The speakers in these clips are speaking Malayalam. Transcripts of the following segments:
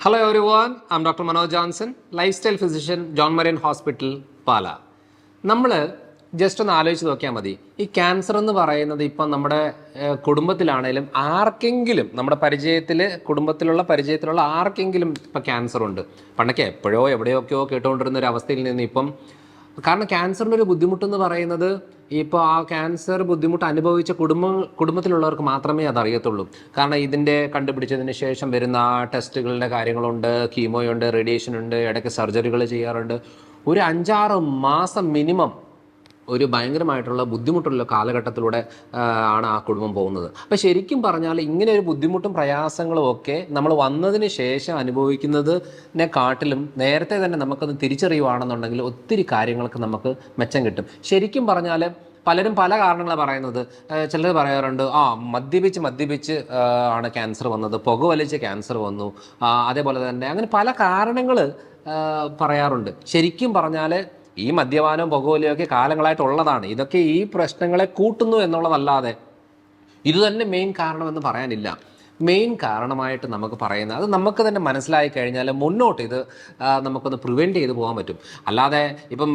Hello everyone, I'm Dr. Manoj Johnson, lifestyle physician, John Marion Hospital, പാല. നമ്മൾ ജസ്റ്റ് ഒന്ന് ആലോചിച്ച് നോക്കിയാൽ മതി. ഈ ക്യാൻസർ എന്ന് പറയുന്നത് ഇപ്പം നമ്മുടെ കുടുംബത്തിലാണേലും ആർക്കെങ്കിലും നമ്മുടെ കുടുംബത്തിലുള്ള പരിചയത്തിലുള്ള ആർക്കെങ്കിലും ഇപ്പം ക്യാൻസർ ഉണ്ട്. പണ്ടൊക്കെ എപ്പോഴോ എവിടെയൊക്കെയോ കേട്ടുകൊണ്ടിരുന്ന ഒരു അവസ്ഥയിൽ നിന്ന് ഇപ്പം കാരണം ക്യാൻസറിൻ്റെ ഒരു ബുദ്ധിമുട്ടെന്ന് പറയുന്നത് ഇപ്പോൾ ആ ക്യാൻസർ ബുദ്ധിമുട്ട് അനുഭവിച്ച കുടുംബത്തിലുള്ളവർക്ക് മാത്രമേ അതറിയത്തുള്ളൂ. കാരണം ഇതിൻ്റെ കണ്ടുപിടിച്ചതിന് ശേഷം വരുന്ന ടെസ്റ്റുകളുടെ കാര്യങ്ങളുണ്ട്, കീമോയുണ്ട്, റേഡിയേഷൻ ഉണ്ട്, ഇടയ്ക്ക് സർജറികൾ ചെയ്യാറുണ്ട്. ഒരു 5-6 മാസം മിനിമം ഒരു ഭയങ്കരമായിട്ടുള്ള ബുദ്ധിമുട്ടുള്ള കാലഘട്ടത്തിലൂടെ ആണ് ആ കുടുംബം പോകുന്നത്. അപ്പോൾ ശരിക്കും ഇങ്ങനെ ഒരു ബുദ്ധിമുട്ടും പ്രയാസങ്ങളും ഒക്കെ നമ്മൾ വന്നതിന് ശേഷം അനുഭവിക്കുന്നതിനെക്കാട്ടിലും നേരത്തെ തന്നെ നമുക്കത് തിരിച്ചറിയുവാണെന്നുണ്ടെങ്കിൽ ഒത്തിരി കാര്യങ്ങൾക്ക് നമുക്ക് മെച്ചം കിട്ടും. ശരിക്കും പലരും പല കാരണങ്ങളാണ് പറയുന്നത്. ചിലർ പറയാറുണ്ട് മദ്യപിച്ച് ആണ് ക്യാൻസർ വന്നത്, പുകവലിച്ച് ക്യാൻസർ വന്നു, അതേപോലെ തന്നെ അങ്ങനെ പല കാരണങ്ങൾ പറയാറുണ്ട്. ശരിക്കും ഈ മദ്യപാനവും പുകവലിയൊക്കെ കാലങ്ങളായിട്ടുള്ളതാണ്. ഇതൊക്കെ ഈ പ്രശ്നങ്ങളെ കൂട്ടുന്നു എന്നുള്ളതല്ലാതെ ഇത് തന്നെ മെയിൻ കാരണമെന്ന് പറയാനില്ല. മെയിൻ കാരണമായിട്ട് നമുക്ക് പറയുന്നത് അത് നമുക്ക് തന്നെ മനസ്സിലായി കഴിഞ്ഞാൽ മുന്നോട്ട് ഇത് നമുക്കൊന്ന് പ്രിവെൻറ്റ് ചെയ്ത് പോകാൻ പറ്റും. അല്ലാതെ ഇപ്പം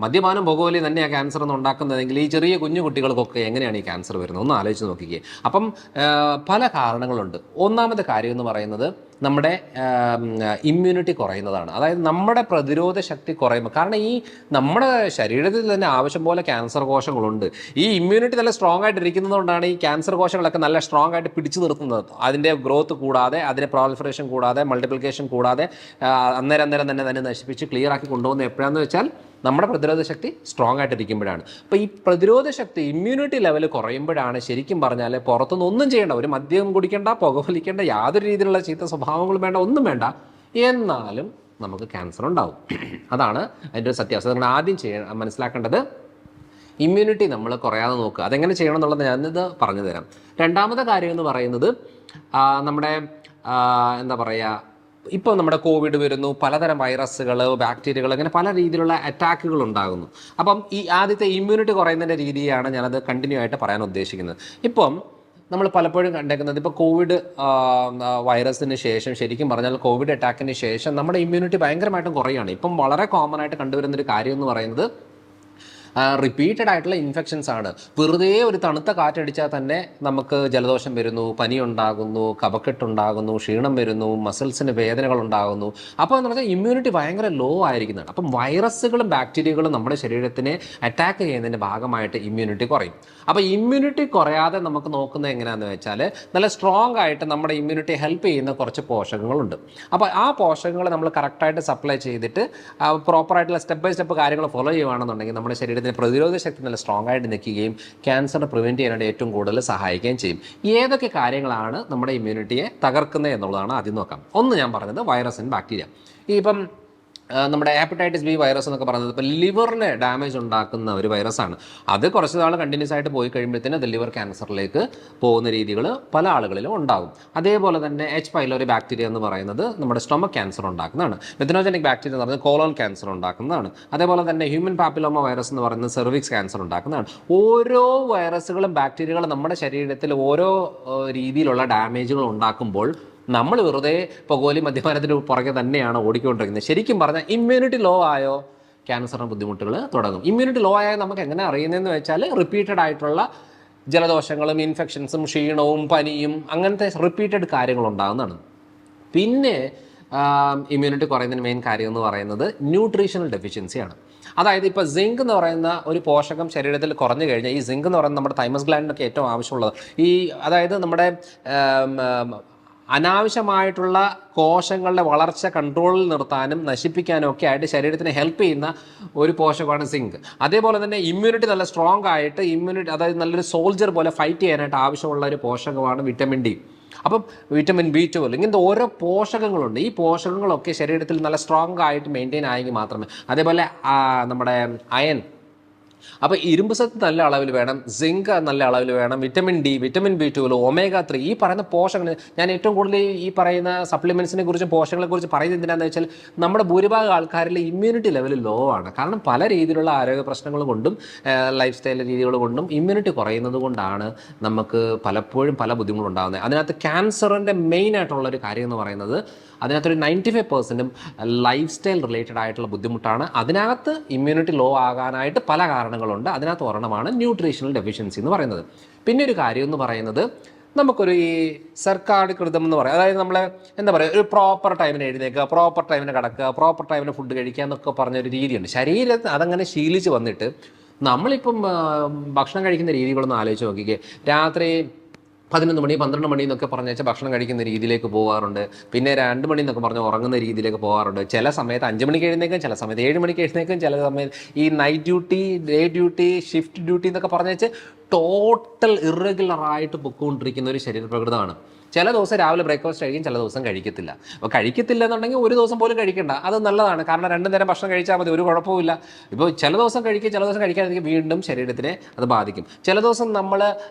മദ്യപാനം പുകവലി തന്നെയാണ് ക്യാൻസർ എന്ന് ഉണ്ടാക്കുന്നതെങ്കിൽ ഈ ചെറിയ കുഞ്ഞു കുട്ടികൾക്കൊക്കെ എങ്ങനെയാണ് ഈ ക്യാൻസർ വരുന്നത് ഒന്ന് ആലോചിച്ച് നോക്കിക്കേ. അപ്പം പല കാരണങ്ങളുണ്ട്. ഒന്നാമത്തെ കാര്യം എന്ന് പറയുന്നത് നമ്മുടെ ഇമ്മ്യൂണിറ്റി കുറയുന്നതാണ്. അതായത് നമ്മുടെ പ്രതിരോധ ശക്തി കുറയുമ്പോൾ, കാരണം ഈ നമ്മുടെ ശരീരത്തിൽ തന്നെ ആവശ്യം പോലെ ക്യാൻസർ കോശങ്ങളുണ്ട്. ഈ ഇമ്മ്യൂണിറ്റി നല്ല സ്ട്രോങ് ആയിട്ട് ഇരിക്കുന്നതുകൊണ്ടാണ് ഈ ക്യാൻസർ കോശങ്ങളൊക്കെ നല്ല സ്ട്രോങ് ആയിട്ട് പിടിച്ചു നിർത്തുന്നത്. അതിൻ്റെ ഗ്രോത്ത് കൂടാതെ, അതിൻ്റെ പ്രോളിഫറേഷൻ കൂടാതെ, മൾട്ടിപ്ലിക്കേഷൻ കൂടാതെ അന്നേരം തന്നെ നശിപ്പിച്ച് ക്ലിയർ ആക്കി കൊണ്ടുപോകുന്നത് എപ്പോഴാണെന്ന് വെച്ചാൽ നമ്മുടെ പ്രതിരോധ ശക്തി സ്ട്രോങ് ആയിട്ടിരിക്കുമ്പോഴാണ്. അപ്പോൾ ഈ പ്രതിരോധ ശക്തി ഇമ്മ്യൂണിറ്റി ലെവൽ കുറയുമ്പോഴാണ് ശരിക്കും പുറത്തുനിന്ന് ഒന്നും ചെയ്യേണ്ട, ഒരു മദ്യം കുടിക്കേണ്ട, പുകവലിക്കേണ്ട, യാതൊരു രീതിയിലുള്ള ചീത്ത സ്വഭാവങ്ങളും വേണ്ട, ഒന്നും വേണ്ട, എന്നാലും നമുക്ക് ക്യാൻസർ ഉണ്ടാവും. അതാണ് അതിൻ്റെ ഒരു സത്യാവസ്ഥ. നമ്മൾ ആദ്യം മനസ്സിലാക്കേണ്ടത് ഇമ്മ്യൂണിറ്റി നമ്മൾ കുറയാതെ നോക്കുക. അതെങ്ങനെ ചെയ്യണം എന്നുള്ളത് ഞാനിത് പറഞ്ഞു തരാം. രണ്ടാമത്തെ കാര്യം എന്ന് പറയുന്നത് നമ്മുടെ എന്താ പറയുക, ഇപ്പോൾ നമ്മുടെ കോവിഡ് വരുന്നു, പലതരം വൈറസുകൾ, ബാക്ടീരിയകൾ, അങ്ങനെ പല രീതിയിലുള്ള അറ്റാക്കുകൾ ഉണ്ടാകുന്നു. അപ്പം ഈ ആദ്യത്തെ ഇമ്മ്യൂണിറ്റി കുറയുന്നതിൻ്റെ രീതിയാണ് ഞാനത് കണ്ടിന്യൂ ആയിട്ട് പറയാൻ ഉദ്ദേശിക്കുന്നത്. ഇപ്പം നമ്മൾ പലപ്പോഴും കണ്ടേക്കുന്നത് ഇപ്പോൾ കോവിഡ് വൈറസിന് ശേഷം, ശരിക്കും കോവിഡ് അറ്റാക്കിന് ശേഷം നമ്മുടെ ഇമ്മ്യൂണിറ്റി ഭയങ്കരമായിട്ടും കുറയുകയാണ്. ഇപ്പം വളരെ കോമൺ ആയിട്ട് കണ്ടുവരുന്നൊരു കാര്യം എന്ന് പറയുന്നത് റിപ്പീറ്റഡ് ആയിട്ടുള്ള ഇൻഫെക്ഷൻസ് ആണ്. വെറുതെ ഒരു തണുത്ത കാറ്റടിച്ചാൽ തന്നെ നമുക്ക് ജലദോഷം വരുന്നു, പനി ഉണ്ടാകുന്നു, കഫക്കെട്ടുണ്ടാകുന്നു, ക്ഷീണം വരുന്നു, മസിൽസിന് വേദനകൾ ഉണ്ടാകുന്നു. അപ്പോൾ എന്ന് പറഞ്ഞാൽ ഇമ്മ്യൂണിറ്റി ഭയങ്കര ലോ ആയിരിക്കുന്നതാണ്. അപ്പം വൈറസുകളും ബാക്ടീരിയകളും നമ്മുടെ ശരീരത്തിനെ അറ്റാക്ക് ചെയ്യുന്നതിൻ്റെ ഭാഗമായിട്ട് ഇമ്മ്യൂണിറ്റി കുറയും. അപ്പോൾ ഇമ്മ്യൂണിറ്റി കുറയാതെ നമുക്ക് നോക്കുന്നത് എങ്ങനെയാണെന്ന് വെച്ചാൽ നല്ല സ്ട്രോങ് ആയിട്ട് നമ്മുടെ ഇമ്മ്യൂണിറ്റി ഹെൽപ്പ് ചെയ്യുന്ന കുറച്ച് പോഷകങ്ങളുണ്ട്. അപ്പോൾ ആ പോഷകങ്ങൾ നമ്മൾ കറക്റ്റായിട്ട് സപ്ലൈ ചെയ്തിട്ട് പ്രോപ്പറായിട്ടുള്ള സ്റ്റെപ്പ് ബൈ സ്റ്റെപ്പ് കാര്യങ്ങൾ ഫോളോ ചെയ്യുകയാണെന്നുണ്ടെങ്കിൽ നമ്മുടെ ശരീരത്തിന് പ്രതിരോധ ശക്തി നല്ല സ്ട്രോങ് ആയിട്ട് നിൽക്കുകയും ക്യാൻസറിനെ പ്രിവെൻറ്റ് ചെയ്യാനായിട്ട് ഏറ്റവും കൂടുതൽ സഹായിക്കുകയും ചെയ്യും. ഏതൊക്കെ കാര്യങ്ങളാണ് നമ്മുടെ ഇമ്മ്യൂണിറ്റിയെ തകർക്കുന്നത് എന്നുള്ളതാണ് ആദ്യം നോക്കാം. ഒന്ന് ഞാൻ പറഞ്ഞത് വൈറസ് ആൻഡ് ബാക്ടീരിയ. ഇപ്പം നമ്മുടെ ഹെപ്പറ്റൈറ്റിസ് ബി വൈറസ് എന്നൊക്കെ പറയുന്നത് ഇപ്പോൾ ലിവറിന് ഡാമേജ് ഉണ്ടാക്കുന്ന ഒരു വൈറസാണ്. അത് കുറച്ച് നാൾ കണ്ടിന്യൂസ് ആയിട്ട് പോയി കഴിയുമ്പോഴത്തേന് അത് ലിവർ ക്യാൻസറിലേക്ക് പോകുന്ന രീതികൾ പല ആളുകളിലും ഉണ്ടാകും. അതേപോലെ തന്നെ എച്ച് പൈലോറി ബാക്ടീരിയ എന്ന് പറയുന്നത് നമ്മുടെ സ്റ്റൊമക് ക്യാൻസർ ഉണ്ടാക്കുന്നതാണ്. മെത്തനോജനിക് ബാക്ടീരിയ എന്ന് പറയുന്നത് കോളോൺ ക്യാൻസർ ഉണ്ടാക്കുന്നതാണ്. അതേപോലെ തന്നെ ഹ്യൂമൻ പാപ്പിലോമ വൈറസ് എന്ന് പറയുന്നത് സെർവിക്സ് ക്യാൻസർ ഉണ്ടാക്കുന്നതാണ്. ഓരോ വൈറസുകളും ബാക്ടീരിയകളും നമ്മുടെ ശരീരത്തിൽ ഓരോ രീതിയിലുള്ള ഡാമേജുകൾ ഉണ്ടാക്കുമ്പോൾ നമ്മൾ വെറുതെ പുകവലി മദ്യപാനത്തിന് പുറകെ തന്നെയാണ് ഓടിക്കൊണ്ടിരിക്കുന്നത്. ശരിക്കും പറഞ്ഞാൽ ഇമ്മ്യൂണിറ്റി ലോ ആയോ ക്യാൻസറിന് ബുദ്ധിമുട്ടുകൾ തുടങ്ങും. ഇമ്മ്യൂണിറ്റി ലോ ആയാൽ നമുക്ക് എങ്ങനെ അറിയുന്നതെന്ന് വെച്ചാൽ റിപ്പീറ്റഡ് ആയിട്ടുള്ള ജലദോഷങ്ങളും ഇൻഫെക്ഷൻസും ക്ഷീണവും പനിയും അങ്ങനത്തെ റിപ്പീറ്റഡ് കാര്യങ്ങൾ ഉണ്ടാകുന്നതാണ്. പിന്നെ ഇമ്മ്യൂണിറ്റി കുറയുന്നതിന് മെയിൻ കാര്യം എന്ന് പറയുന്നത് ന്യൂട്രീഷണൽ ഡെഫിഷ്യൻസിയാണ്. അതായത് ഇപ്പോൾ സിങ്ക് എന്ന് പറയുന്ന ഒരു പോഷകം ശരീരത്തിൽ കുറഞ്ഞു കഴിഞ്ഞാൽ, ഈ സിങ്ക് എന്ന് പറയുന്നത് നമ്മുടെ തൈമസ് ഗ്ലാൻഡിനൊക്കെ ഏറ്റവും ആവശ്യമുള്ളത്, അതായത് നമ്മുടെ അനാവശ്യമായിട്ടുള്ള കോശങ്ങളുടെ വളർച്ച കൺട്രോളിൽ നിർത്താനും നശിപ്പിക്കാനും ഒക്കെ ആയിട്ട് ശരീരത്തിന് ഹെൽപ്പ് ചെയ്യുന്ന ഒരു പോഷകമാണ് സിങ്ക്. അതേപോലെ തന്നെ ഇമ്മ്യൂണിറ്റി നല്ല സ്ട്രോങ് ആയിട്ട് അതായത് നല്ലൊരു സോൾജർ പോലെ ഫൈറ്റ് ചെയ്യാനായിട്ട് ആവശ്യമുള്ള ഒരു പോഷകമാണ് വിറ്റമിൻ ഡി. അപ്പം വിറ്റമിൻ B12 ഇങ്ങനത്തെ ഓരോ പോഷകങ്ങളുണ്ട്. ഈ പോഷകങ്ങളൊക്കെ ശരീരത്തിൽ നല്ല സ്ട്രോങ് ആയിട്ട് മെയിൻറ്റെയിൻ ആയെങ്കിൽ മാത്രമേ. അതേപോലെ നമ്മുടെ അപ്പോൾ ഇരുമ്പ് സത്ത് നല്ല അളവിൽ വേണം, സിങ്ക് നല്ല അളവിൽ വേണം, vitamin D, vitamin B12, omega 3, ഈ പറയുന്ന പോഷകങ്ങൾ. ഞാൻ ഏറ്റവും കൂടുതൽ ഈ പറയുന്ന സപ്ലിമെൻസിനെ കുറിച്ചും പോഷകങ്ങളെ കുറിച്ച് പറയുന്നത് എന്തിനാണെന്ന് വെച്ചാൽ നമ്മുടെ ഭൂരിഭാഗം ആൾക്കാരിലെ ഇമ്മ്യൂണിറ്റി ലെവൽ ലോ ആണ്. കാരണം പല രീതിയിലുള്ള ആരോഗ്യ പ്രശ്നങ്ങൾ കൊണ്ടും ലൈഫ് സ്റ്റൈൽ രീതികൾ കൊണ്ടും ഇമ്മ്യൂണിറ്റി കുറയുന്നത് കൊണ്ടാണ് നമുക്ക് പലപ്പോഴും പല ബുദ്ധിമുട്ടും ഉണ്ടാകുന്നത്. അതിനകത്ത് ക്യാൻസറിൻ്റെ മെയിൻ ആയിട്ടുള്ള ഒരു കാര്യം എന്ന് പറയുന്നത് അതിനകത്തൊരു 95% ലൈഫ് സ്റ്റൈൽ റിലേറ്റഡ് ആയിട്ടുള്ള ബുദ്ധിമുട്ടാണ്. അതിനകത്ത് ഇമ്മ്യൂണിറ്റി ലോ ആകാനായിട്ട് പല കാരണങ്ങളുണ്ട്. അതിനകത്ത് ഒരെണ്ണമാണ് ന്യൂട്രീഷണൽ ഡെഫിഷ്യൻസി എന്ന് പറയുന്നത്. പിന്നെ ഒരു കാര്യം എന്ന് പറയുന്നത് നമുക്കൊരു ഈ സർക്കാർ കൃതം എന്ന് പറയാം. അതായത് നമ്മളെ എന്താ പറയുക, ഒരു പ്രോപ്പർ ടൈമിന് എഴുന്നേൽക്കുക, പ്രോപ്പർ ടൈമിന് കിടക്കുക, പ്രോപ്പർ ടൈമിന് ഫുഡ് കഴിക്കുക എന്നൊക്കെ പറഞ്ഞൊരു രീതിയുണ്ട്. ശരീരത്തിന് അതങ്ങനെ ശീലിച്ച് വന്നിട്ട് നമ്മളിപ്പം ഭക്ഷണം കഴിക്കുന്ന രീതികളൊന്നും ആലോചിച്ച് നോക്കിക്കേ. രാത്രി 11 മണി 12 മണി എന്നൊക്കെ പറഞ്ഞ വെച്ചാൽ ഭക്ഷണം കഴിക്കുന്ന രീതിയിലേക്ക് പോകാറുണ്ട്. പിന്നെ 2 മണി എന്നൊക്കെ പറഞ്ഞ് ഉറങ്ങുന്ന രീതിയിലേക്ക് പോകാറുണ്ട്. ചില സമയത്ത് 5 മണിക്ക് എഴുന്നേക്കും, ചില സമയത്ത് 7 മണിക്ക് എഴുന്നേക്കും, ചില സമയത്ത് ഈ night duty, day duty, shift duty എന്നൊക്കെ പറഞ്ഞ് വെച്ച് ടോട്ടൽ ഇറഗുലറായിട്ട് പൊയ്ക്കൊണ്ടിരിക്കുന്ന ഒരു ശരീരപ്രകൃതമാണ്. ചില ദിവസം രാവിലെ ബ്രേക്ക്ഫാസ്റ്റ് കഴിക്കും, ചില ദിവസം കഴിക്കത്തില്ല. അപ്പോൾ കഴിക്കത്തില്ല എന്നുണ്ടെങ്കിൽ ഒരു ദിവസം പോലും കഴിക്കണ്ട, അത് നല്ലതാണ്. കാരണം 2 നേരം ഭക്ഷണം കഴിച്ചാൽ മതി, ഒരു കുഴപ്പമില്ല. ഇപ്പോൾ ചില ദിവസം കഴിക്കുക, ചില ദിവസം കഴിക്കാതിരിക്കും, വീണ്ടും ശരീരത്തിനെ അത് ബാധിക്കും. ചില ദിവസം നമ്മൾ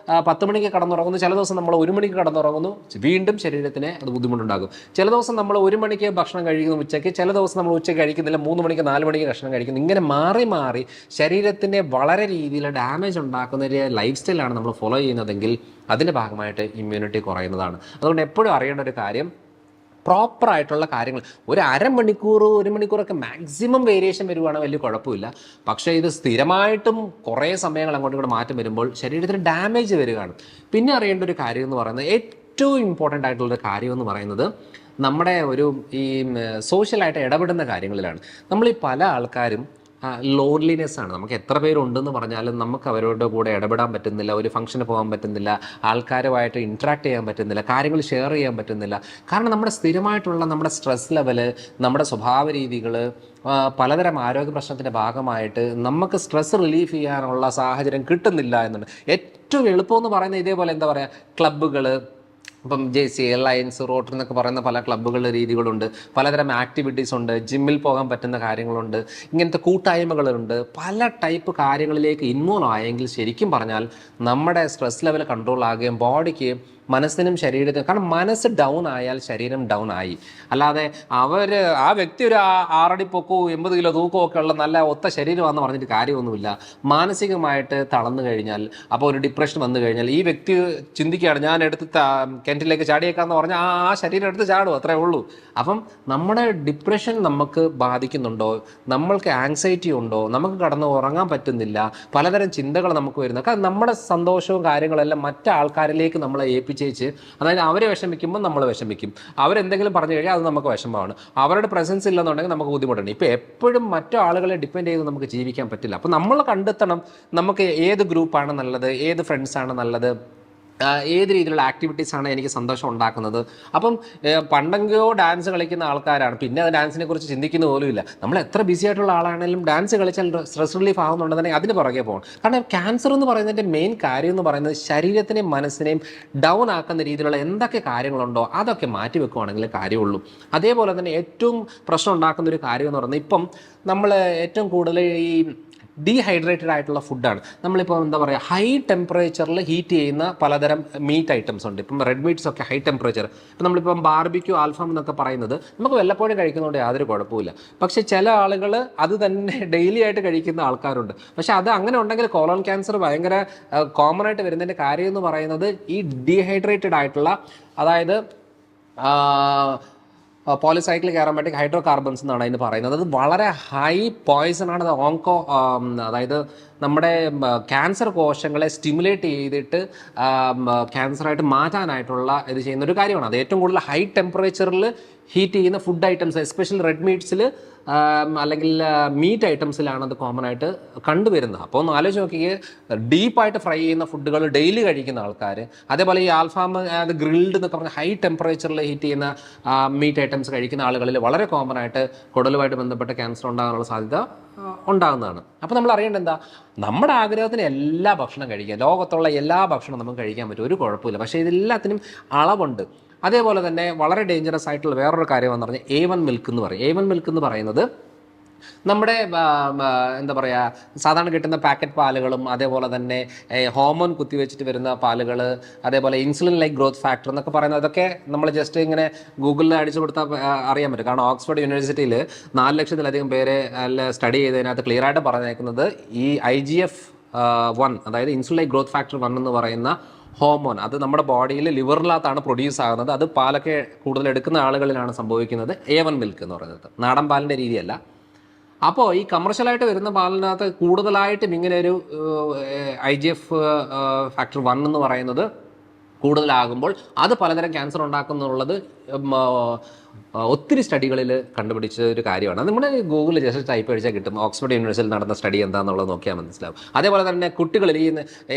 10 മണിക്ക് കടന്നുറങ്ങുന്നു, ചില ദിവസം നമ്മൾ 1 മണിക്ക് കടന്നുറങ്ങുന്നു, വീണ്ടും ശരീരത്തിന് അത് ബുദ്ധിമുട്ടുണ്ടാകും. ചില ദിവസം നമ്മൾ 1 മണിക്ക് ഭക്ഷണം കഴിക്കുന്നു ഉച്ചയ്ക്ക്, ചില ദിവസം നമ്മൾ ഉച്ചയ്ക്ക് കഴിക്കുന്നില്ല, 3 മണിക്ക് 4 മണിക്ക് ഭക്ഷണം കഴിക്കുന്നു. ഇങ്ങനെ മാറി മാറി ശരീരത്തിൻ്റെ വളരെ രീതിയിൽ ഡാമേജ് ഉണ്ടാക്കുന്ന ഒരു ലൈഫ് സ്റ്റൈലാണ് നമ്മൾ ഫോളോ ചെയ്യുന്നതെങ്കിൽ അതിൻ്റെ ഭാഗമായിട്ട് ഇമ്മ്യൂണിറ്റി കുറയുന്നതാണ്. അതുകൊണ്ട് എപ്പോഴും അറിയേണ്ട ഒരു കാര്യം, പ്രോപ്പറായിട്ടുള്ള കാര്യങ്ങൾ. ഒരു അരമണിക്കൂർ 1 മണിക്കൂറൊക്കെ മാക്സിമം വേരിയേഷൻ വരുവാണെങ്കിൽ വലിയ കുഴപ്പമില്ല. പക്ഷേ ഇത് സ്ഥിരമായിട്ടും കുറേ സമയങ്ങൾ അങ്ങോട്ടും ഇങ്ങോട്ട് മാറ്റം വരുമ്പോൾ ശരീരത്തിന് ഡാമേജ് വരികയാണ്. പിന്നെ അറിയേണ്ട ഒരു കാര്യം എന്ന് പറയുന്നത്, ഏറ്റവും ഇമ്പോർട്ടൻ്റ് ആയിട്ടുള്ളൊരു കാര്യം എന്ന് പറയുന്നത് നമ്മുടെ ഒരു ഈ സോഷ്യലായിട്ട് ഇടപെടുന്ന കാര്യങ്ങളിലാണ്. നമ്മൾ ഈ പല ആൾക്കാരും ലോൺലിനെസ് ആണ്. നമുക്ക് എത്ര പേരുണ്ടെന്ന് പറഞ്ഞാലും നമുക്ക് അവരുടെ കൂടെ ഇടപെടാൻ പറ്റുന്നില്ല, ഒരു ഫംഗ്ഷന് പോകാൻ പറ്റുന്നില്ല, ആൾക്കാരുമായിട്ട് ഇൻട്രാക്ട് ചെയ്യാൻ പറ്റുന്നില്ല, കാര്യങ്ങൾ ഷെയർ ചെയ്യാൻ പറ്റുന്നില്ല. കാരണം നമ്മുടെ സ്ഥിരമായിട്ടുള്ള നമ്മുടെ സ്ട്രെസ് ലെവല്, നമ്മുടെ സ്വഭാവ രീതികൾ, പലതരം ആരോഗ്യ പ്രശ്നത്തിൻ്റെ ഭാഗമായിട്ട് നമുക്ക് സ്ട്രെസ് റിലീഫ് ചെയ്യാനുള്ള സാഹചര്യം കിട്ടുന്നില്ല എന്നുണ്ട്. ഏറ്റവും എളുപ്പമെന്ന് പറയുന്നത് ഇതേപോലെ എന്താ പറയുക, ക്ലബ്ബുകൾ, ഇപ്പം JC, ലയൻസ്, റോട്ടറി എന്നൊക്കെ പറയുന്ന പല ക്ലബ്ബുകളുടെ രീതികളുണ്ട്, പലതരം ആക്ടിവിറ്റീസ് ഉണ്ട്, ജിമ്മിൽ പോകാൻ പറ്റുന്ന കാര്യങ്ങളുണ്ട്, ഇങ്ങനത്തെ കൂട്ടായ്മകളുണ്ട്. പല ടൈപ്പ് കാര്യങ്ങളിലേക്ക് ഇൻവോൾവ് ആയെങ്കിൽ ശരിക്കും പറഞ്ഞാൽ നമ്മുടെ സ്ട്രെസ് ലെവൽ കൺട്രോൾ ആകുകയും ബോഡിക്ക്, മനസ്സിനും ശരീരത്തിനും, കാരണം മനസ്സ് ഡൗൺ ആയാൽ ശരീരം ഡൗൺ ആയി. അല്ലാതെ ആ വ്യക്തി ഒരു 6 അടി പൊക്കവും 80 കിലോ തൂക്കവും ഒക്കെ ഉള്ള നല്ല ഒത്ത ശരീരമാണെന്ന് പറഞ്ഞിട്ട് കാര്യമൊന്നുമില്ല. മാനസികമായിട്ട് തളർന്നു കഴിഞ്ഞാൽ, അപ്പോൾ ഒരു ഡിപ്രഷൻ വന്നു കഴിഞ്ഞാൽ ഈ വ്യക്തി ചിന്തിക്കുകയാണ് ഞാൻ എടുത്ത് കിണറ്റിലേക്ക് ചാടിയേക്കാന്ന് പറഞ്ഞാൽ ആ ശരീരം എടുത്ത് ചാടും, അത്രേ ഉള്ളൂ. അപ്പം നമ്മുടെ ഡിപ്രഷൻ നമുക്ക് ബാധിക്കുന്നുണ്ടോ, നമ്മൾക്ക് ആങ്സൈറ്റി ഉണ്ടോ, നമുക്ക് കടന്ന് ഉറങ്ങാൻ പറ്റുന്നില്ല, പലതരം ചിന്തകൾ നമുക്ക് വരുന്നത്. കാരണം നമ്മുടെ സന്തോഷവും കാര്യങ്ങളെല്ലാം മറ്റാൾക്കാരിലേക്ക് നമ്മളെ ഏൽപ്പിച്ചേച്ച്, അതായത് അവരെ വിഷമിക്കുമ്പോൾ നമ്മൾ വിഷമിക്കും, അവരെന്തെങ്കിലും പറഞ്ഞു കഴിഞ്ഞാൽ അത് നമുക്ക് വിഷമമാണ്, അവരുടെ പ്രസൻസ് ഇല്ലെന്നുണ്ടെങ്കിൽ നമുക്ക് ബുദ്ധിമുട്ടുണ്ട്. ഇപ്പോൾ എപ്പോഴും മറ്റു ആളുകളെ ഡിപ്പെൻഡ് ചെയ്ത് നമുക്ക് ജീവിക്കാൻ പറ്റില്ല. അപ്പോൾ നമ്മൾ കണ്ടെത്തണം നമുക്ക് ഏത് ഗ്രൂപ്പാണ് നല്ലത്, ഏത് ഫ്രണ്ട്സാണ് നല്ലത്, ഏത് രീതിയിലുള്ള ആക്ടിവിറ്റീസാണ് എനിക്ക് സന്തോഷം ഉണ്ടാക്കുന്നത്. അപ്പം പണ്ടെങ്കിലോ ഡാൻസ് കളിക്കുന്ന ആൾക്കാരാണ്, പിന്നെ അത് ഡാൻസിനെ കുറിച്ച് ചിന്തിക്കുന്ന പോലുമില്ല. നമ്മൾ എത്ര ബിസി ആയിട്ടുള്ള ആളാണെങ്കിലും ഡാൻസ് കളിച്ചാൽ സ്ട്രെസ് റിലീഫ് ആകുന്നുണ്ടെന്നുണ്ടെങ്കിൽ അതിന് പുറകെ പോകണം. കാരണം ക്യാൻസർ എന്ന് പറയുന്നതിൻ്റെ മെയിൻ കാര്യം എന്ന് പറയുന്നത് ശരീരത്തിനെയും മനസ്സിനെയും ഡൗൺ ആക്കുന്ന രീതിയിലുള്ള എന്തൊക്കെ കാര്യങ്ങളുണ്ടോ അതൊക്കെ മാറ്റി വെക്കുവാണെങ്കിൽ കാര്യമുള്ളൂ. അതേപോലെ തന്നെ ഏറ്റവും പ്രശ്നം ഉണ്ടാക്കുന്ന ഒരു കാര്യം എന്ന് പറയുന്നത്, ഇപ്പം നമ്മൾ ഏറ്റവും കൂടുതൽ ഈ ഡീഹൈഡ്രേറ്റഡ് ആയിട്ടുള്ള ഫുഡാണ്. നമ്മളിപ്പോൾ എന്താ പറയുക, ഹൈ ടെമ്പറേച്ചറിൽ ഹീറ്റ് ചെയ്യുന്ന പലതരം മീറ്റ് ഐറ്റംസ് ഉണ്ട്. ഇപ്പം റെഡ് മീറ്റ്സ് ഒക്കെ ഹൈ ടെമ്പറേച്ചർ, ഇപ്പം നമ്മളിപ്പം ബാർബിക്യൂ, ആൽഫാം എന്നൊക്കെ പറയുന്നത് നമുക്ക് വല്ലപ്പോഴും കഴിക്കുന്നതുകൊണ്ട് യാതൊരു കുഴപ്പമില്ല. പക്ഷേ ചില ആളുകൾ അത് തന്നെ ഡെയിലി ആയിട്ട് കഴിക്കുന്ന ആൾക്കാരുണ്ട്. പക്ഷേ അത് അങ്ങനെ ഉണ്ടെങ്കിൽ കോളൻ ക്യാൻസർ ഭയങ്കര കോമൺ ആയിട്ട് വരുന്നതിൻ്റെ കാര്യം എന്ന് പറയുന്നത് ഈ ഡീഹൈഡ്രേറ്റഡ് ആയിട്ടുള്ള, അതായത് പോളിസൈക്ലിക് ആരോമാറ്റിക് ഹൈഡ്രോ കാർബൺസ് എന്നാണ് അതിന് പറയുന്നത്. അത് വളരെ ഹൈ പോയിസൺ ആണ്. അത് അതായത് നമ്മുടെ ക്യാൻസർ കോശങ്ങളെ സ്റ്റിമുലേറ്റ് ചെയ്തിട്ട് ക്യാൻസറായിട്ട് മാറ്റാനായിട്ടുള്ള ഇത് ചെയ്യുന്ന ഒരു കാര്യമാണ്. അത് ഏറ്റവും കൂടുതൽ ഹൈ ടെമ്പറേച്ചറിൽ ഹീറ്റ് ചെയ്യുന്ന ഫുഡ് ഐറ്റംസ്, എസ്പെഷ്യലി റെഡ് മീറ്റ്സിൽ അല്ലെങ്കിൽ മീറ്റ് ഐറ്റംസിലാണ് അത് കോമൺ ആയിട്ട് കണ്ടുവരുന്നത്. അപ്പോൾ ഒന്ന് ആലോചിച്ച് നോക്കിയേ, ഡീപ്പായിട്ട് ഫ്രൈ ചെയ്യുന്ന ഫുഡുകൾ ഡെയിലി കഴിക്കുന്ന ആൾക്കാർ, അതേപോലെ ഈ ആൽഫാം, അത് ഗ്രിൽഡ് എന്നൊക്കെ പറഞ്ഞാൽ ഹൈ ടെമ്പറേച്ചറിൽ ഹീറ്റ് ചെയ്യുന്ന മീറ്റ് ഐറ്റംസ് കഴിക്കുന്ന ആളുകളിൽ വളരെ കോമൺ ആയിട്ട് കുടലുമായിട്ട് ബന്ധപ്പെട്ട ക്യാൻസർ ഉണ്ടാകാനുള്ള സാധ്യത ഉണ്ടാകുന്നതാണ്. അപ്പോൾ നമ്മൾ അറിയേണ്ടത് എന്താ, നമ്മുടെ ആഗ്രഹത്തിന് എല്ലാ ഭക്ഷണം കഴിക്കാം, ലോകത്തുള്ള എല്ലാ ഭക്ഷണവും നമുക്ക് കഴിക്കാൻ പറ്റും, ഒരു കുഴപ്പമില്ല. പക്ഷേ ഇതെല്ലാത്തിനും അളവുണ്ട്. അതേപോലെ തന്നെ വളരെ ഡേഞ്ചറസ് ആയിട്ടുള്ള വേറൊരു കാര്യമെന്ന് പറഞ്ഞാൽ A1 മിൽക്ക് എന്ന് പറയും. A1 മിൽക്ക് എന്ന് പറയുന്നത് നമ്മുടെ എന്താ പറയുക, സാധാരണ കിട്ടുന്ന പാക്കറ്റ് പാലുകളും അതേപോലെ തന്നെ ഹോർമോൺ കുത്തിവെച്ചിട്ട് വരുന്ന പാലുകൾ, അതേപോലെ ഇൻസുലിൻ ലൈക്ക് ഗ്രോത്ത് ഫാക്ടർ എന്നൊക്കെ പറയുന്നത്, അതൊക്കെ നമ്മൾ ജസ്റ്റ് ഇങ്ങനെ ഗൂഗിളിൽ അടിച്ചു കൊടുത്താൽ അറിയാൻ പറ്റും. കാരണം ഓക്സ്ഫോർഡ് യൂണിവേഴ്സിറ്റിയിൽ 4 ലക്ഷത്തിലധികം പേരെ സ്റ്റഡി ചെയ്തതിനകത്ത് ക്ലിയർ ആയിട്ട് പറഞ്ഞേക്കുന്നത് ഈ IGF-1, അതായത് ഇൻസുലിൻ ലൈക്ക് ഗ്രോത്ത് ഫാക്ടർ 1 എന്ന് പറയുന്ന ഹോർമോൺ, അത് നമ്മുടെ ബോഡിയിൽ ലിവറിനകത്താണ് പ്രൊഡ്യൂസ് ആകുന്നത്. അത് പാലൊക്കെ കൂടുതൽ എടുക്കുന്ന ആളുകളിലാണ് സംഭവിക്കുന്നത്. A1 മിൽക്ക് എന്ന് പറയുന്നത് നാടൻ പാലിൻ്റെ രീതിയല്ല. അപ്പോൾ ഈ കമേഴ്ഷ്യലായിട്ട് വരുന്ന പാലിനകത്ത് കൂടുതലായിട്ടും ഇങ്ങനെ ഒരു IGF ഫാക്ടർ 1 എന്ന് പറയുന്നത് കൂടുതലാകുമ്പോൾ അത് പലതരം ക്യാൻസർ ഉണ്ടാക്കുന്നുള്ളത് ഒത്തിരി സ്റ്റഡികളിൽ കണ്ടുപിടിച്ച ഒരു കാര്യമാണ്. അത് നമ്മുടെ ഗൂഗിളിൽ ജസ്റ്റ് ടൈപ്പ് അടിച്ചാൽ കിട്ടും. ഓക്സ്ഫോർഡ് യൂണിവേഴ്സിറ്റിയിൽ നടന്ന സ്റ്റഡി എന്താണെന്നുള്ളത് നോക്കിയാൽ മനസ്സിലാവും. അതേപോലെ തന്നെ കുട്ടികളിൽ ഈ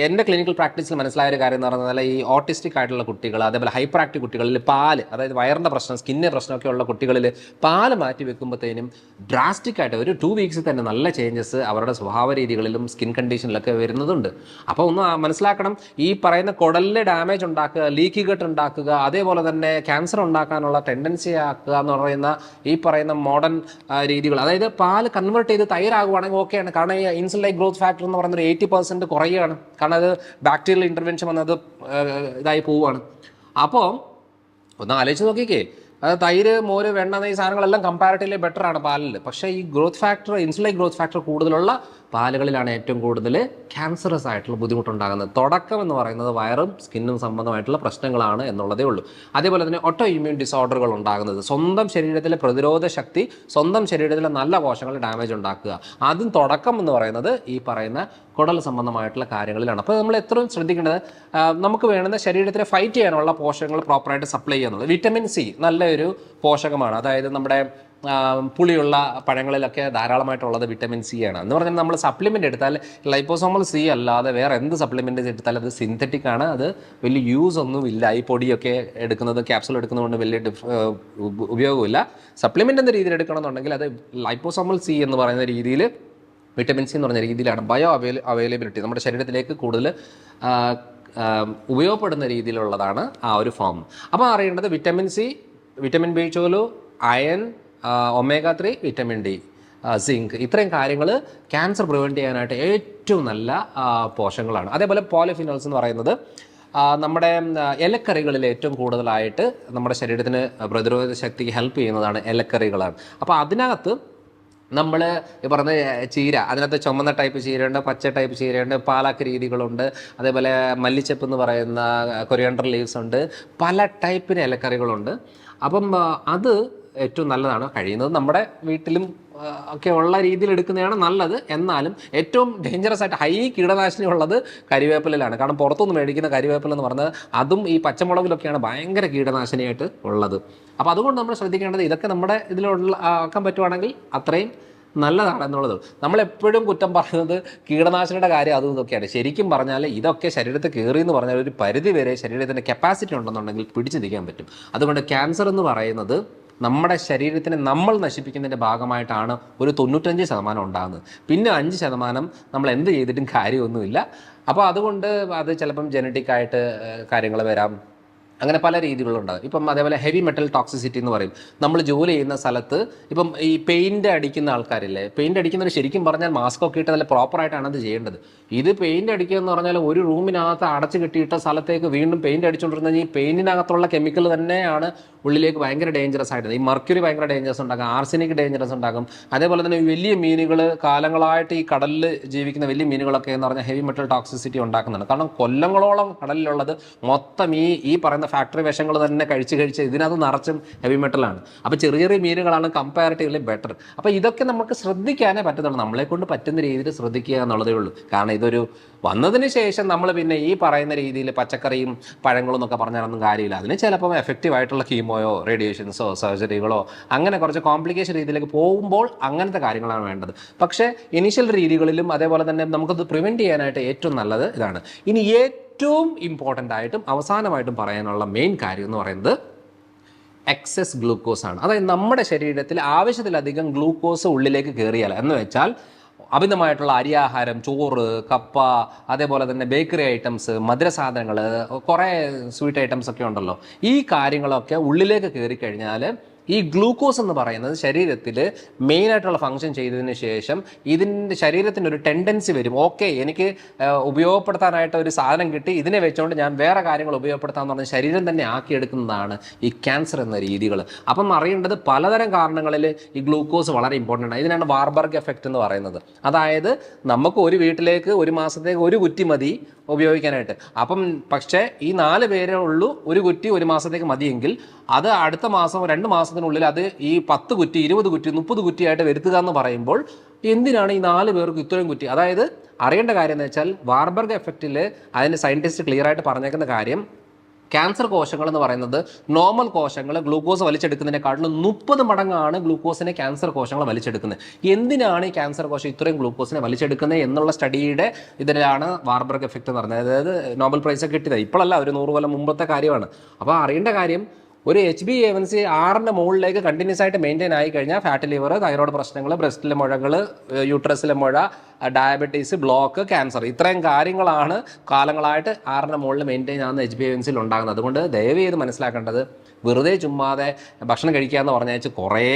എൻ്റെ ക്ലിനിക്കൽ പ്രാക്ടീസിൽ മനസ്സിലായ ഒരു കാര്യം എന്ന് പറഞ്ഞാൽ ഈ ഓട്ടിസ്റ്റിക് ആയിട്ടുള്ള കുട്ടികൾ, അതേപോലെ ഹൈപ്പർ ആക്റ്റീവ് കുട്ടികളിൽ പാല്, അതായത് വയറിൻ്റെ പ്രശ്നം, സ്കിന്നിൻ്റെ പ്രശ്നമൊക്കെ ഉള്ള കുട്ടികളിൽ പാല് മാറ്റി വെക്കുമ്പോഴത്തേനും ഡ്രാസ്റ്റിക് ആയിട്ട് ഒരു 2 വീക്സിൽ തന്നെ നല്ല ചേഞ്ചസ് അവരുടെ സ്വഭാവ രീതികളിലും സ്കിൻ കണ്ടീഷനിലൊക്കെ വരുന്നതുണ്ട്. അപ്പോൾ ഒന്ന് മനസ്സിലാക്കണം, ഈ പറയുന്ന കുടലിൽ ഡാമേജ് ഉണ്ടാക്കുക, ലീക്കി ഗട്ട് ഉണ്ടാക്കുക, അതേപോലെ തന്നെ ക്യാൻസർ ഉണ്ടാക്കാനുള്ള ടെൻഡൻസി ആക്കുക എന്ന് പറയുന്ന ഈ പറയുന്ന മോഡേൺ രീതികൾ, അതായത് പാല് കൺവേർട്ട് ചെയ്ത് തൈരാകുവാണെങ്കിൽ ഓക്കെയാണ്. കാരണം ഈ ഇൻസുലിൻ ലൈക്ക് ഗ്രോത്ത് ഫാക്ടർ എന്ന് പറയുന്നത് 80% കുറയുകയാണ്. കാരണം അത് ബാക്ടീരിയൽ ഇൻ്റർവെൻഷൻ വന്നത് ഇതായി പോവുകയാണ്. അപ്പോൾ ഒന്ന് ആലോചിച്ച് നോക്കിക്കേ, അത് തൈര്, മോര്, വെണ്ണ, ഈ സാധനങ്ങളെല്ലാം കമ്പാരിറ്റീവ്ലി ബെറ്റർ ആണ് പാലിൽ. പക്ഷേ ഈ growth factor, insulin like growth factor കൂടുതലുള്ള പാലുകളിലാണ് ഏറ്റവും കൂടുതൽ ക്യാൻസറസ് ആയിട്ടുള്ള ബുദ്ധിമുട്ടുണ്ടാകുന്നത്. തുടക്കം എന്ന് പറയുന്നത് വയറും സ്കിന്നും സംബന്ധമായിട്ടുള്ള പ്രശ്നങ്ങളാണ് എന്നുള്ളതേ ഉള്ളൂ. അതേപോലെ തന്നെ ഓട്ടോ ഇമ്മ്യൂൺ ഡിസോർഡറുകൾ ഉണ്ടാകുന്നത്, സ്വന്തം ശരീരത്തിലെ പ്രതിരോധ ശക്തി, സ്വന്തം ശരീരത്തിലെ നല്ല കോശങ്ങൾ ഡാമേജ് ഉണ്ടാക്കുക, അതും തുടക്കം എന്ന് പറയുന്നത് ഈ പറയുന്ന കുടൽ സംബന്ധമായിട്ടുള്ള കാര്യങ്ങളിലാണ്. അപ്പോൾ നമ്മൾ എത്രയും ശ്രദ്ധിക്കേണ്ടത്, നമുക്ക് വേണ്ടുന്ന ശരീരത്തിനെ ഫൈറ്റ് ചെയ്യാനുള്ള പോഷകങ്ങൾ പ്രോപ്പറായിട്ട് സപ്ലൈ ചെയ്യുന്നത്. വിറ്റമിൻ സി നല്ലൊരു പോഷകമാണ്. അതായത് നമ്മുടെ പുളിയുള്ള പഴങ്ങളിലൊക്കെ ധാരാളമായിട്ടുള്ളത് വിറ്റമിൻ സി ആണ്. എന്ന് പറഞ്ഞാൽ നമ്മൾ സപ്ലിമെൻ്റ് എടുത്താൽ ലൈപ്പോസോമൽ സി അല്ലാതെ വേറെ എന്ത് സപ്ലിമെൻ്റ് എടുത്താൽ അത് സിന്തറ്റിക് ആണ്. അത് വലിയ യൂസ് ഒന്നുമില്ല. ഈ പൊടിയൊക്കെ എടുക്കുന്നത്, ക്യാപ്സുൾ എടുക്കുന്നതുകൊണ്ട് വലിയ ഉപയോഗമില്ല. സപ്ലിമെൻ്റ് എന്ന രീതിയിൽ എടുക്കണമെന്നുണ്ടെങ്കിൽ അത് ലൈപ്പോസോമൽ സി എന്ന് പറയുന്ന രീതിയിൽ, വിറ്റമിൻ സി എന്ന് പറഞ്ഞ രീതിയിലാണ് ബയോ അവൈലബിലിറ്റി നമ്മുടെ ശരീരത്തിലേക്ക് കൂടുതൽ ഉപയോഗപ്പെടുന്ന രീതിയിലുള്ളതാണ് ആ ഒരു ഫോം. അപ്പോൾ അറിയേണ്ടത് vitamin C, vitamin B12, iron, omega-3, vitamin D, zinc, ഇത്രയും കാര്യങ്ങൾ ക്യാൻസർ പ്രിവെൻറ്റ് ചെയ്യാനായിട്ട് ഏറ്റവും നല്ല പോഷകങ്ങളാണ്. അതേപോലെ പോളിഫിനോൾസ് എന്ന് പറയുന്നത് നമ്മുടെ ഇലക്കറികളിൽ ഏറ്റവും കൂടുതലായിട്ട് നമ്മുടെ ശരീരത്തിന് പ്രതിരോധ ശക്തിക്ക് ഹെൽപ്പ് ചെയ്യുന്നതാണ് ഇലക്കറികളാണ്. അപ്പോൾ അതിനകത്ത് നമ്മൾ ഈ പറഞ്ഞ ചീര, അതിനകത്ത് ചുമന്ന ടൈപ്പ് ചീരയുണ്ട്, പച്ച ടൈപ്പ് ചീരയുണ്ട്, പാലാക്ക് രീതികളുണ്ട്, അതേപോലെ മല്ലിച്ചപ്പ് എന്ന് പറയുന്ന കൊറിയാണ്ടർ ലീവ്സ് ഉണ്ട്, പല ടൈപ്പിന് ഇലക്കറികളുണ്ട്. അപ്പം അത് ഏറ്റവും നല്ലതാണ്. കഴിയുന്നത് നമ്മുടെ വീട്ടിലും ഒക്കെ ഉള്ള രീതിയിൽ എടുക്കുന്നതാണ് നല്ലത്. എന്നാലും ഏറ്റവും ഡേഞ്ചറസ് ആയിട്ട് ഹൈ കീടനാശിനി ഉള്ളത് കരിവേപ്പിലാണ്. കാരണം പുറത്തുനിന്ന് മേടിക്കുന്ന കരിവേപ്പില എന്ന് പറഞ്ഞാൽ അതും ഈ പച്ചമുളകിലൊക്കെയാണ് ഭയങ്കര കീടനാശിനിയായിട്ട് ഉള്ളത്. അപ്പോൾ അതുകൊണ്ട് നമ്മൾ ശ്രദ്ധിക്കേണ്ടത് ഇതൊക്കെ നമ്മുടെ ഇതിലുള്ള ആക്കാൻ പറ്റുവാണെങ്കിൽ അത്രയും നല്ലതാണെന്നുള്ളത്. നമ്മളെപ്പോഴും കുറ്റം പറയുന്നത് കീടനാശിനിയുടെ കാര്യം അതും ഇതൊക്കെയാണ്. ശരിക്കും പറഞ്ഞാൽ ഇതൊക്കെ ശരീരത്തിൽ കയറി എന്ന് പറഞ്ഞാൽ ഒരു പരിധി വരെ ശരീരത്തിൻ്റെ കപ്പാസിറ്റി ഉണ്ടെന്നുണ്ടെങ്കിൽ പിടിച്ചു നിൽക്കാൻ പറ്റും. അതുകൊണ്ട് ക്യാൻസർ എന്ന് പറയുന്നത് നമ്മുടെ ശരീരത്തിനെ നമ്മൾ നശിപ്പിക്കുന്നതിൻ്റെ ഭാഗമായിട്ടാണ് ഒരു 95% ഉണ്ടാകുന്നത്. പിന്നെ 5% നമ്മൾ എന്ത് ചെയ്തിട്ടും കാര്യമൊന്നുമില്ല. അപ്പോൾ അതുകൊണ്ട് അത് ചിലപ്പം ജനറ്റിക്കായിട്ട് കാര്യങ്ങൾ വരാം, അങ്ങനെ പല രീതികളുണ്ടാകും. ഇപ്പം അതേപോലെ ഹെവി മെറ്റൽ ടോക്സിസിറ്റി എന്ന് പറയും. നമ്മൾ ജോലി ചെയ്യുന്ന സ്ഥലത്ത് ഇപ്പം ഈ പെയിൻറ്റ് അടിക്കുന്ന ആൾക്കാരില്ലേ, പെയിൻറ്റ് അടിക്കുന്നവർ ശരിക്കും പറഞ്ഞാൽ മാസ്ക് ഒക്കെ ഇട്ട് നല്ല പ്രോപ്പറായിട്ടാണ് അത് ചെയ്യേണ്ടത്. ഇത് പെയിൻറ്റ് അടിക്കുക എന്ന് പറഞ്ഞാൽ ഒരു റൂമിനകത്ത് അടച്ച് കെട്ടിയിട്ട സ്ഥലത്തേക്ക് വീണ്ടും പെയിൻറ്റ് അടിച്ചുകൊണ്ടിരുന്ന ഈ പെയിൻറ്റിനകത്തുള്ള കെമിക്കൽ തന്നെയാണ് ഉള്ളിലേക്ക് ഭയങ്കര ഡേഞ്ചറസ് ആയിട്ട്. ഈ മർക്യൂറി ഭയങ്കര ഡേഞ്ചറസ് ഉണ്ടാകും, ആർസനിക് ഡേഞ്ചറസ് ഉണ്ടാകും. അതേപോലെ തന്നെ വലിയ മീനുകൾ, കാലങ്ങളായിട്ട് ഈ കടലിൽ ജീവിക്കുന്ന വലിയ മീനുകളൊക്കെ എന്ന് പറഞ്ഞാൽ ഹെവി മെറ്റൽ ടോക്സിസിറ്റി ഉണ്ടാക്കുന്നുണ്ട്. കാരണം കൊല്ലങ്ങളോളം കടലിലുള്ളത് മൊത്തം ഈ പറയുന്ന ഫാക്ടറി വിഷങ്ങൾ തന്നെ കഴിച്ച് ഇതിനകത്ത് നിറച്ചും ഹെവി മെറ്റലാണ്. അപ്പോൾ ചെറിയ ചെറിയ മീനുകളാണ് കമ്പാരിറ്റീവ്ലി ബെറ്റർ. അപ്പോൾ ഇതൊക്കെ നമുക്ക് ശ്രദ്ധിക്കാനേ പറ്റത്തുള്ളൂ. നമ്മളെ കൊണ്ട് പറ്റുന്ന രീതിയിൽ ശ്രദ്ധിക്കുക എന്നുള്ളതേ ഉള്ളൂ. കാരണം ഇതൊരു വന്നതിന് ശേഷം നമ്മൾ പിന്നെ ഈ പറയുന്ന രീതിയിൽ പച്ചക്കറിയും പഴങ്ങളും എന്നൊക്കെ പറഞ്ഞാലൊന്നും കാര്യമില്ല. അതിന് ചിലപ്പം എഫക്റ്റീവ് ആയിട്ടുള്ള കീമോയോ റേഡിയേഷൻസോ സർജറികളോ അങ്ങനെ കുറച്ച് കോംപ്ലിക്കേഷൻ രീതിയിലേക്ക് പോകുമ്പോൾ അങ്ങനത്തെ കാര്യങ്ങളാണ് വേണ്ടത്. പക്ഷേ ഇനീഷ്യൽ രീതികളിലും അതേപോലെ തന്നെ നമുക്കത് പ്രിവെൻറ്റ് ചെയ്യാനായിട്ട് ഏറ്റവും നല്ലത് ഇതാണ്. ഇനി ഏറ്റവും ഇമ്പോർട്ടൻ്റ് ആയിട്ടും അവസാനമായിട്ടും പറയാനുള്ള മെയിൻ കാര്യം എന്ന് പറയുന്നത് എക്സസ് ഗ്ലൂക്കോസ് ആണ്. അതായത് നമ്മുടെ ശരീരത്തിൽ ആവശ്യത്തിലധികം ഗ്ലൂക്കോസ് ഉള്ളിലേക്ക് കയറിയാൽ എന്ന് വെച്ചാൽ അമിതമായിട്ടുള്ള അരിയാഹാരം, ചോറ്, കപ്പ, അതേപോലെ തന്നെ ബേക്കറി ഐറ്റംസ്, മധുരസാധനങ്ങൾ, കുറേ സ്വീറ്റ് ഐറ്റംസ് ഒക്കെ ഉണ്ടല്ലോ, ഈ കാര്യങ്ങളൊക്കെ ഉള്ളിലേക്ക് കയറി കഴിഞ്ഞാൽ ഈ ഗ്ലൂക്കോസ് എന്ന് പറയുന്നത് ശരീരത്തിൽ മെയിനായിട്ടുള്ള ഫങ്ഷൻ ചെയ്തതിന് ശേഷം ഇതിൻ്റെ ശരീരത്തിൻ്റെ ഒരു ടെൻഡൻസി വരും, ഓക്കെ എനിക്ക് ഉപയോഗപ്പെടുത്താനായിട്ട് ഒരു സാധനം കിട്ടി, ഇതിനെ വെച്ചുകൊണ്ട് ഞാൻ വേറെ കാര്യങ്ങൾ ഉപയോഗപ്പെടുത്താമെന്ന് പറഞ്ഞ് ശരീരം തന്നെ ആക്കിയെടുക്കുന്നതാണ് ഈ ക്യാൻസർ എന്ന രീതികൾ. അപ്പം അറിയേണ്ടത് പലതരം കാരണങ്ങളിൽ ഈ ഗ്ലൂക്കോസ് വളരെ ഇമ്പോർട്ടൻ്റ് ആണ്. ഇതിനാണ് വാർബർഗ് എഫക്റ്റ് എന്ന് പറയുന്നത്. അതായത് നമുക്ക് ഒരു വീട്ടിലേക്ക് ഒരു മാസത്തേക്ക് ഒരു കുറ്റി മതി ഉപയോഗിക്കാനായിട്ട്. അപ്പം പക്ഷേ ഈ 4 പേരേ ഉള്ളൂ, ഒരു കുറ്റി ഒരു മാസത്തേക്ക് മതിയെങ്കിൽ അത് അടുത്ത മാസം 2 മാസത്തിനുള്ളിൽ അത് ഈ 10 കുറ്റി 20 കുറ്റി 30 കുറ്റിയായിട്ട് വരുത്തുക എന്ന് പറയുമ്പോൾ എന്തിനാണ് ഈ 4 പേർക്ക് ഇത്രയും കുറ്റി? അതായത് അറിയേണ്ട കാര്യം എന്ന് വെച്ചാൽ വാർബർഗ് എഫക്റ്റിൽ അതിന് സയൻറ്റിസ്റ്റ് ക്ലിയർ ആയിട്ട് പറഞ്ഞേക്കുന്ന കാര്യം, ക്യാൻസർ കോശങ്ങൾ എന്ന് പറയുന്നത് നോർമൽ കോശങ്ങൾ ഗ്ലൂക്കോസ് വലിച്ചെടുക്കുന്നതിനെക്കാട്ടിലും 30 മടങ്ങാണ് ഗ്ലൂക്കോസിനെ ക്യാൻസർ കോശങ്ങൾ വലിച്ചെടുക്കുന്നത്. എന്തിനാണ് ഈ ക്യാൻസർ കോശം ഇത്രയും ഗ്ലൂക്കോസിനെ വലിച്ചെടുക്കുന്നത് എന്നുള്ള സ്റ്റഡിയുടെ ഇതിലാണ് വാർബർഗ് എഫക്റ്റ് എന്ന് പറയുന്നത്. അതായത് നോബൽ പ്രൈസ് കിട്ടിയത് ഇപ്പോഴല്ല, ഒരു 100 കൊല്ലം മുമ്പത്തെ കാര്യമാണ്. അപ്പോൾ അറിയേണ്ട കാര്യം, ഒരു HbA1c 6ന്റെ മുകളിലേക്ക് കണ്ടിന്യൂസ് ആയിട്ട് മെയിൻറ്റെയിൻ ആയി കഴിഞ്ഞാൽ ഫാറ്റ് ലിവർ, തൈറോയ്ഡ് പ്രശ്നങ്ങൾ, ബ്രസ്റ്റിലെ മുഴകൾ, യൂട്രസിലെ മുഴ, ഡയബറ്റീസ്, ബ്ലോക്ക്, ക്യാൻസർ, ഇത്രയും കാര്യങ്ങളാണ് കാലങ്ങളായിട്ട് 6ന്റെ മുകളിൽ മെയിൻറ്റെയിൻ ആകുന്ന HbA1cയിൽ ഉണ്ടാകുന്നത്. അതുകൊണ്ട് ദയവ് ചെയ്ത് മനസ്സിലാക്കേണ്ടത്, വെറുതെ ചുമ്മാതെ ഭക്ഷണം കഴിക്കുക എന്ന് പറഞ്ഞാൽ കുറേ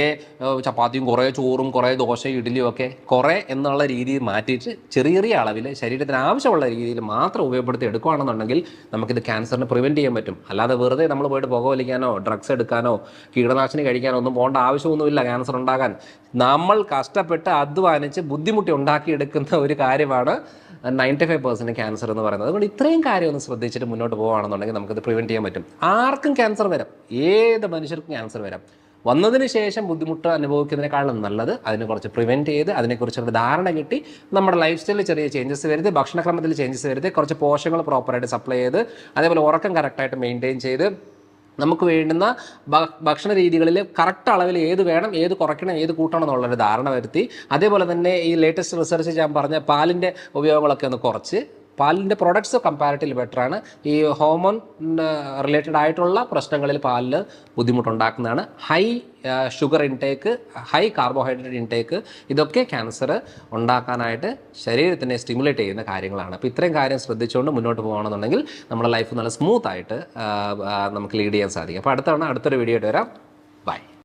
ചപ്പാത്തിയും കുറേ ചോറും കുറേ ദോശയും ഇഡ്ഡലിയും ഒക്കെ കുറേ എന്നുള്ള രീതിയിൽ മാറ്റിയിട്ട് ചെറിയ ചെറിയ അളവിൽ ശരീരത്തിന് ആവശ്യമുള്ള രീതിയിൽ മാത്രം ഉപയോഗപ്പെടുത്തി എടുക്കുകയാണെന്നുണ്ടെങ്കിൽ നമുക്കിത് ക്യാൻസറിനെ പ്രിവെൻറ്റ് ചെയ്യാൻ പറ്റും. അല്ലാതെ വെറുതെ നമ്മൾ പോയിട്ട് പുക വലിക്കാനോ ഡ്രഗ്സ് എടുക്കാനോ കീടനാശിനി കഴിക്കാനോ ഒന്നും പോകേണ്ട ആവശ്യമൊന്നുമില്ല ക്യാൻസർ ഉണ്ടാകാൻ. നമ്മൾ കഷ്ടപ്പെട്ട് അധ്വാനിച്ച് ബുദ്ധിമുട്ടി ഉണ്ടാക്കിയെടുക്കുന്ന ഒരു കാര്യമാണ് 95% ക്യാൻസർ എന്ന് പറയുന്നത്. അതുകൊണ്ട് ഇത്രയും കാര്യം ഒന്ന് ശ്രദ്ധിച്ചിട്ട് മുന്നോട്ട് പോകുകയാണെന്നുണ്ടെങ്കിൽ നമുക്കത് പ്രിവെൻറ്റ് ചെയ്യാൻ പറ്റും. ആർക്കും ക്യാൻസർ വരാം, ഏത് മനുഷ്യർക്കും ക്യാൻസർ വരാം. വന്നതിന് ശേഷം ബുദ്ധിമുട്ട് അനുഭവിക്കുന്നതിനേക്കാളും നല്ലത് അതിനെ കുറച്ച് പ്രിവെൻറ്റ് ചെയ്ത് അതിനെക്കുറിച്ചൊരു ധാരണ കിട്ടി നമ്മുടെ ലൈഫ് സ്റ്റൈലിൽ ചെറിയ ചേഞ്ചസ് വരുത്തി, ഭക്ഷണക്രമത്തിൽ ചേഞ്ചസ് വരുത്തി, കുറച്ച് പോഷകങ്ങൾ പ്രോപ്പറായിട്ട് സപ്ലൈ ചെയ്ത്, അതേപോലെ ഉറക്കം കറക്റ്റായിട്ട് മെയിൻറ്റെയിൻ ചെയ്ത്, നമുക്ക് വേണ്ടുന്ന ഭക്ഷണ രീതികളിൽ കറക്റ്റ് അളവിൽ ഏത് വേണം, ഏത് കുറയ്ക്കണം, ഏത് കൂട്ടണം എന്നുള്ളൊരു ധാരണ വരുത്തി, അതേപോലെ തന്നെ ഈ ലേറ്റസ്റ്റ് റിസർച്ച് ഞാൻ പറഞ്ഞ പാലിൻ്റെ ഉപയോഗങ്ങളൊക്കെ ഒന്ന് കുറച്ച്, പാലിൻ്റെ പ്രൊഡക്ട്സ് കമ്പാരിറ്റീവ്ലി ബെറ്ററാണ്. ഈ ഹോർമോൺ റിലേറ്റഡ് ആയിട്ടുള്ള പ്രശ്നങ്ങളിൽ പാലിൽ ബുദ്ധിമുട്ടുണ്ടാക്കുന്നതാണ്. High sugar intake, high carbohydrate intake, ഇതൊക്കെ ക്യാൻസർ ഉണ്ടാക്കാനായിട്ട് ശരീരത്തിനെ സ്റ്റിമുലേറ്റ് ചെയ്യുന്ന കാര്യങ്ങളാണ്. അപ്പോൾ ഇത്രയും കാര്യം ശ്രദ്ധിച്ചുകൊണ്ട് മുന്നോട്ട് പോകുകയാണെന്നുണ്ടെങ്കിൽ നമ്മുടെ ലൈഫ് നല്ല സ്മൂത്തായിട്ട് നമുക്ക് ലീഡ് ചെയ്യാൻ സാധിക്കും. അപ്പോൾ അടുത്തൊരു വീഡിയോ ആയിട്ട് വരാം.